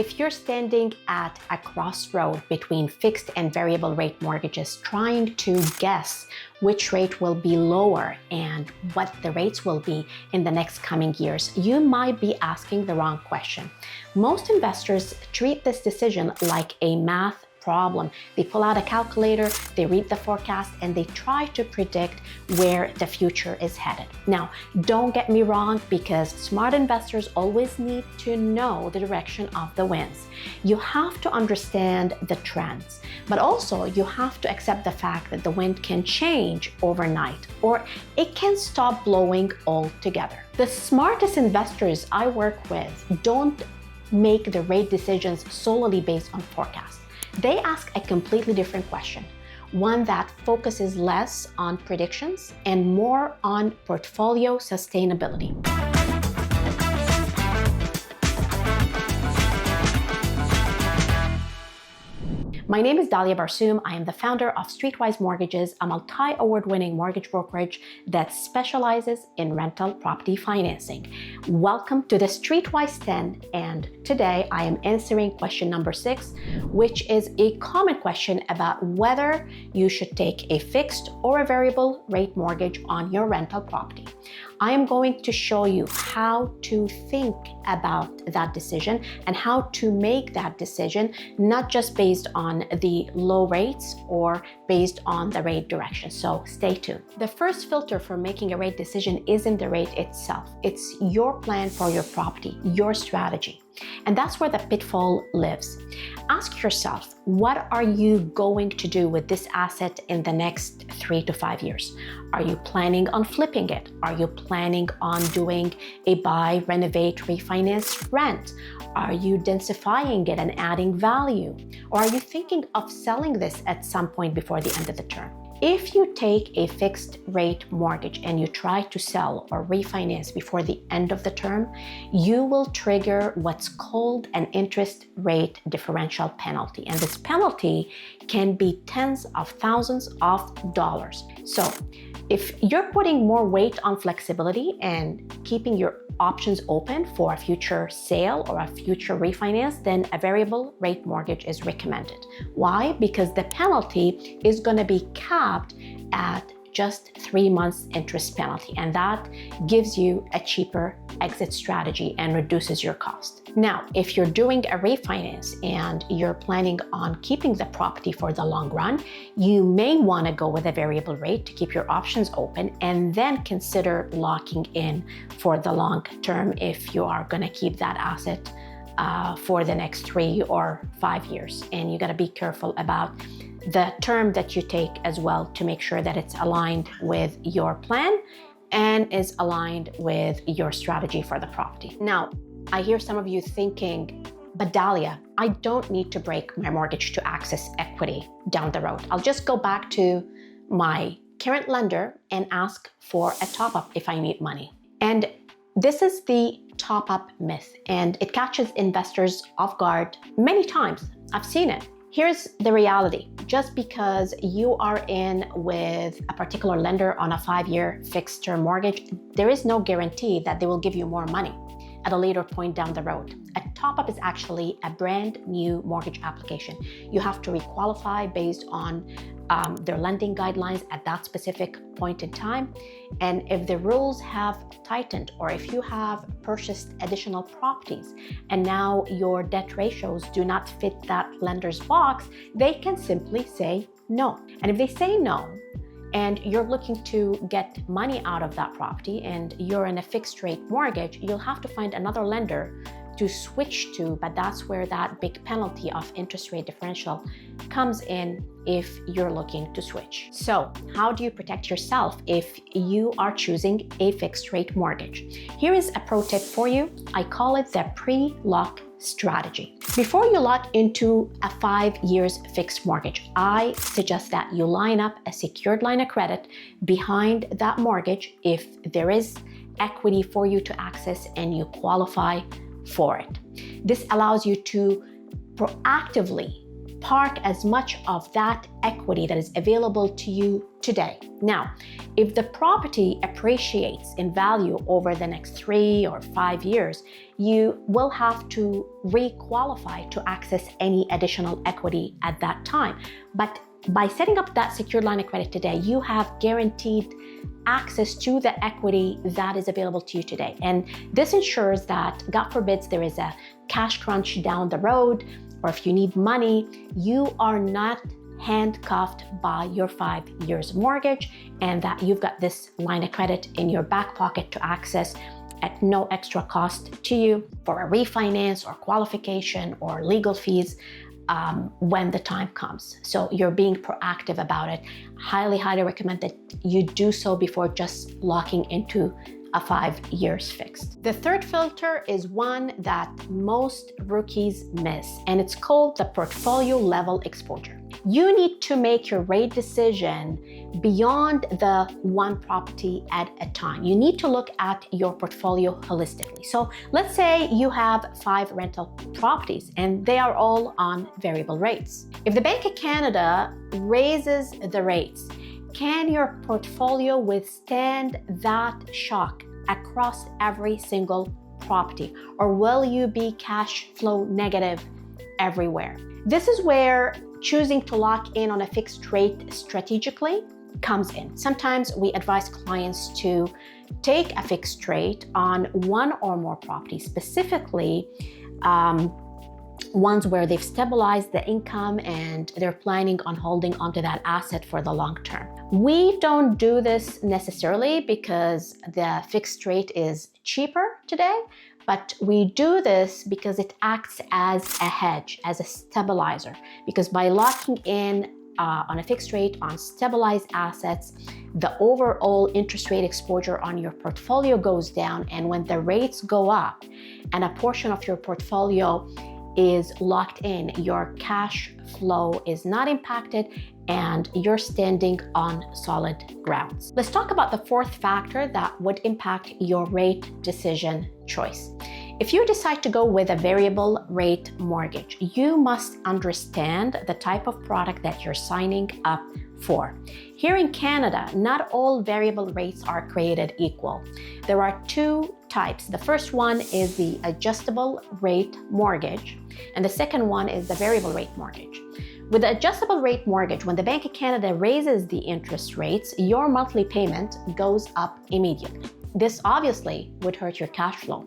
If you're standing at a crossroad between fixed and variable rate mortgages, trying to guess which rate will be lower and what the rates will be in the next coming years, you might be asking the wrong question. Most investors treat this decision like a math problem. They pull out a calculator, they read the forecast, and they try to predict where the future is headed. Now, don't get me wrong, because smart investors always need to know the direction of the winds. You have to understand the trends, but also you have to accept the fact that the wind can change overnight, or it can stop blowing altogether. The smartest investors I work with don't make the rate decisions solely based on forecasts. They ask a completely different question, one that focuses less on predictions and more on portfolio sustainability. My name is Dalia Barsoum. I am the founder of Streetwise Mortgages, a multi-award-winning mortgage brokerage that specializes in rental property financing. Welcome to the Streetwise 10, and today I am answering question number 6, which is a common question about whether you should take a fixed or a variable rate mortgage on your rental property. I am going to show you how to think about that decision and how to make that decision, not just based on the low rates or based on the rate direction. So stay tuned. The first filter for making a rate decision isn't the rate itself. It's your plan for your property, your strategy. And that's where the pitfall lives. Ask yourself, what are you going to do with this asset in the next 3 to 5 years? Are you planning on flipping it? Are you planning on doing a buy, renovate, refinance, rent? Are you densifying it and adding value? Or are you thinking of selling this at some point before the end of the term? If you take a fixed rate mortgage and you try to sell or refinance before the end of the term, you will trigger what's called an interest rate differential penalty. And this penalty can be tens of thousands of dollars. So if you're putting more weight on flexibility and keeping your options open for a future sale or a future refinance, then a variable rate mortgage is recommended. Why? Because the penalty is going to be capped at just 3 months interest penalty, and that gives you a cheaper exit strategy and reduces your cost. Now, if you're doing a refinance and you're planning on keeping the property for the long run, you may want to go with a variable rate to keep your options open and then consider locking in for the long term if you are going to keep that asset for the next 3 or 5 years. And you got to be careful about the term that you take as well to make sure that it's aligned with your plan and is aligned with your strategy for the property. Now, I hear some of you thinking, but Dalia, I don't need to break my mortgage to access equity down the road. I'll just go back to my current lender and ask for a top-up if I need money. And this is the top-up myth, and it catches investors off guard many times. I've seen it. Here's the reality. Just because you are in with a particular lender on a 5-year fixed term mortgage, there is no guarantee that they will give you more money at a later point down the road. A top-up is actually a brand new mortgage application. You have to requalify based on their lending guidelines at that specific point in time. And if the rules have tightened, or if you have purchased additional properties and now your debt ratios do not fit that lender's box, they can simply say no. And if they say no, and you're looking to get money out of that property and you're in a fixed rate mortgage, you'll have to find another lender to switch to, but that's where that big penalty of interest rate differential comes in if you're looking to switch. So how do you protect yourself if you are choosing a fixed rate mortgage? Here is a pro tip for you. I call it the pre-lock strategy. Before you lock into a 5 years fixed mortgage, I suggest that you line up a secured line of credit behind that mortgage if there is equity for you to access and you qualify for it. This allows you to proactively park as much of that equity that is available to you today. Now, if the property appreciates in value over the next 3 or 5 years, you will have to re-qualify to access any additional equity at that time. But by setting up that secured line of credit today, you have guaranteed access to the equity that is available to you today. And this ensures that, God forbids, there is a cash crunch down the road, or if you need money, you are not handcuffed by your 5 years mortgage, and that you've got this line of credit in your back pocket to access at no extra cost to you for a refinance or qualification or legal fees when the time comes. So you're being proactive about it. Highly recommend that you do so before just locking into a 5 years fixed. The third filter is one that most rookies miss, and it's called the portfolio level exposure. You need to make your rate decision beyond the one property at a time. You need to look at your portfolio holistically. So let's say you have 5 rental properties and they are all on variable rates. If the Bank of Canada raises the rates, can your portfolio withstand that shock across every single property, or will you be cash flow negative everywhere? This is where choosing to lock in on a fixed rate strategically comes in. Sometimes we advise clients to take a fixed rate on one or more properties, specifically ones where they've stabilized the income and they're planning on holding onto that asset for the long term. We don't do this necessarily because the fixed rate is cheaper today, but we do this because it acts as a hedge, as a stabilizer. Because by locking in on a fixed rate on stabilized assets, the overall interest rate exposure on your portfolio goes down, and when the rates go up and a portion of your portfolio is locked in, your cash flow is not impacted and you're standing on solid grounds. Let's talk about the fourth factor that would impact your rate decision choice. If you decide to go with a variable rate mortgage, you must understand the type of product that you're signing up for. Here in Canada, not all variable rates are created equal. There are 2 types. The first one is the adjustable rate mortgage, and the second one is the variable rate mortgage. With the adjustable rate mortgage, when the Bank of Canada raises the interest rates, your monthly payment goes up immediately. This obviously would hurt your cash flow,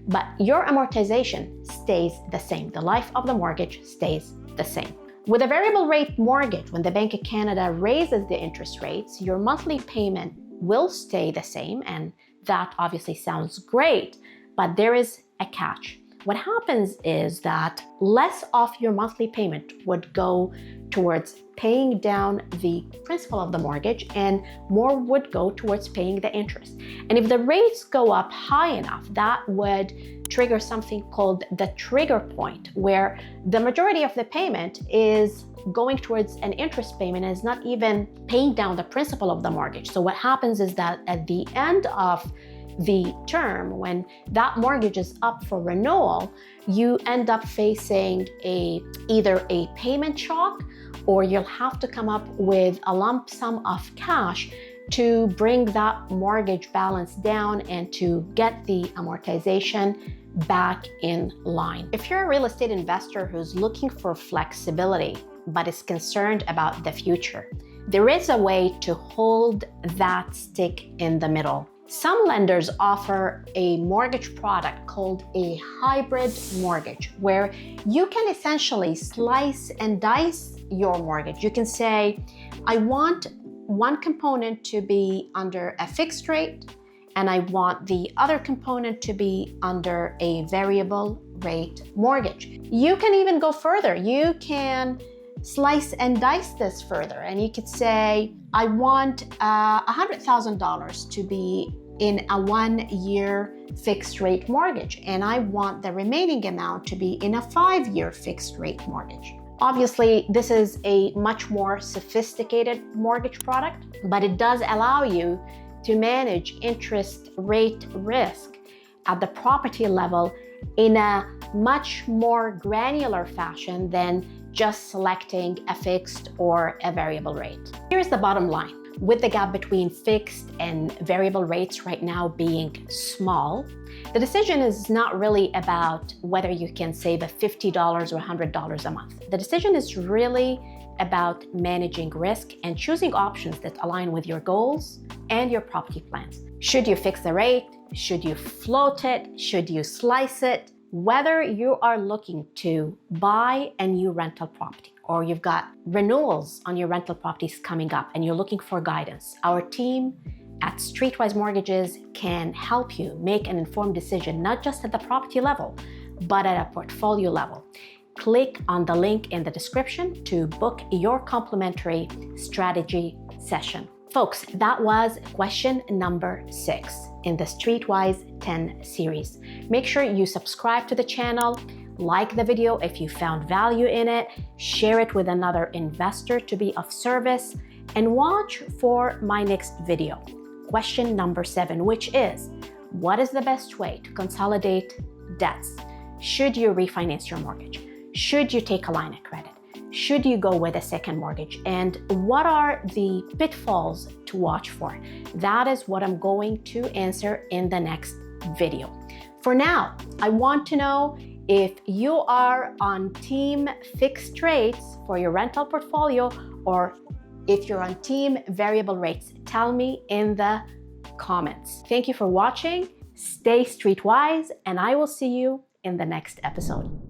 but your amortization stays the same. The life of the mortgage stays the same. With a variable rate mortgage, when the Bank of Canada raises the interest rates, your monthly payment will stay the same, and that obviously sounds great, but there is a catch. What happens is that less of your monthly payment would go towards paying down the principal of the mortgage and more would go towards paying the interest. And if the rates go up high enough, that would trigger something called the trigger point, where the majority of the payment is going towards an interest payment and is not even paying down the principal of the mortgage. So what happens is that at the end of the term, when that mortgage is up for renewal, you end up facing either a payment shock, or you'll have to come up with a lump sum of cash to bring that mortgage balance down and to get the amortization back in line. If you're a real estate investor who's looking for flexibility but is concerned about the future, there is a way to hold that stick in the middle. Some lenders offer a mortgage product called a hybrid mortgage, where you can essentially slice and dice your mortgage. You can say, I want one component to be under a fixed rate, and I want the other component to be under a variable rate mortgage. You can even go further. You can slice and dice this further, and you could say, I want $100,000 to be in a 1-year fixed rate mortgage, and I want the remaining amount to be in a 5-year fixed rate mortgage. Obviously, this is a much more sophisticated mortgage product, but it does allow you to manage interest rate risk at the property level in a much more granular fashion than just selecting a fixed or a variable rate. Here's the bottom line. With the gap between fixed and variable rates right now being small, the decision is not really about whether you can save a $50 or $100 a month. The decision is really about managing risk and choosing options that align with your goals and your property plans. Should you fix the rate? Should you float it? Should you slice it? Whether you are looking to buy a new rental property or you've got renewals on your rental properties coming up and you're looking for guidance, our team at Streetwise Mortgages can help you make an informed decision, not just at the property level, but at a portfolio level. Click on the link in the description to book your complimentary strategy session. Folks, that was question number 6 in the Streetwise 10 series. Make sure you subscribe to the channel, like the video if you found value in it, share it with another investor to be of service, and watch for my next video, question number 7, which is, what is the best way to consolidate debts? Should you refinance your mortgage? Should you take a line of credit? Should you go with a second mortgage? And what are the pitfalls to watch for? That is what I'm going to answer in the next video. For now, I want to know if you are on team fixed rates for your rental portfolio or if you're on team variable rates. Tell me in the comments. Thank you for watching. Stay streetwise, and I will see you in the next episode.